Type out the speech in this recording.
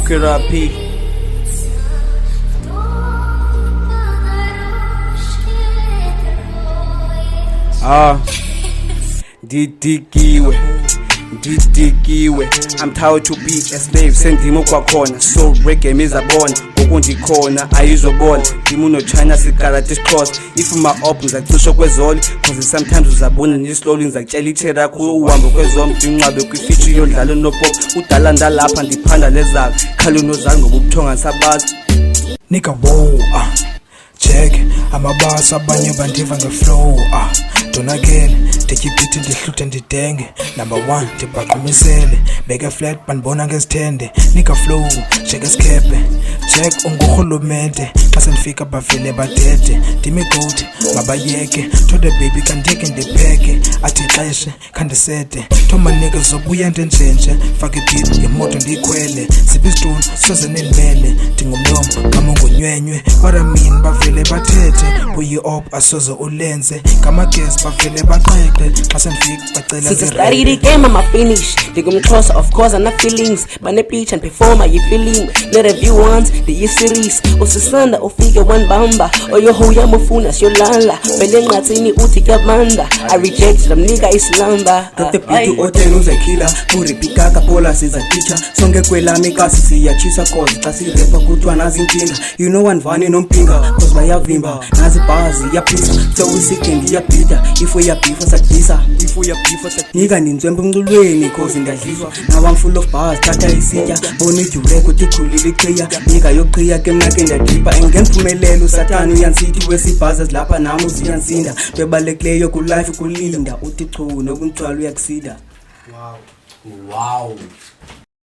Kirapi. Didikiwe, I'm tired to be a slave, sendimo kwakhona. So reggae mizabona, ngokundikhona ayizobona. Dimuno China sikarate cross. If my up ngizacisha kwezoli, cause sometimes uzabona ni slowly ngizakutshela ithera ku uhambo kwezombi dinqabe kwifeature yodlalo nopop. Udala ndalapha ndiphanda lezakhe, khalo nozali ngobubuthonga sabazi. Nigga whoa, check amabasa abanye bandiva ngeflow, donakele ndikiphithi ndihluthe ndidenge. Number 1 ndibaqhumisele beke flat bandibona ngezithende. Nigga flow check eskhephe, check ungurhulumente xa sendifika bavele badede. Ndimi goat mabayeke to the baby kandike ndipheke athi xeshe khandisete thoma nigga zobuya ndenjenje fake beat imoto ndiyikhwele sibistone soze nendimele ndingumlomo kamongonywenywe what I mean bavele bathethe buyi up asoze ulenze ngamagesi bavele baqeqe xa sendifika bacela since I started the game I'm a finish ngumxhosa of course and feelings bane pitch and perform you feeling let a view once the series usisanda ufike one bamba oyohoya mufuna siyolala vele enqathini uthi kuyabanda I reject them nigga islamba Drop the beat hotel uzekhila uripika kapola sizaticha sonke kwelami kasi siyachisa cause xa sirepa kuthiwa nazinkinga you know one vani nompinga cause bayavimba nazi bhazi yaphisa so weekend yabhida if uyabhifa sadisa nika ninzwembe umculweni cause ndiyadliswa now I'm full of bars thatha isitya bona ijule kuthi khulile iqhiya nika yoqhiya ke mna ke ndiyadipha engemphumelelo usathana uyansithi wesibhaza zilapha nami uziyansinda bebalekleyo ku life kulinda uthi chu nokunthwala uyakusida Wow.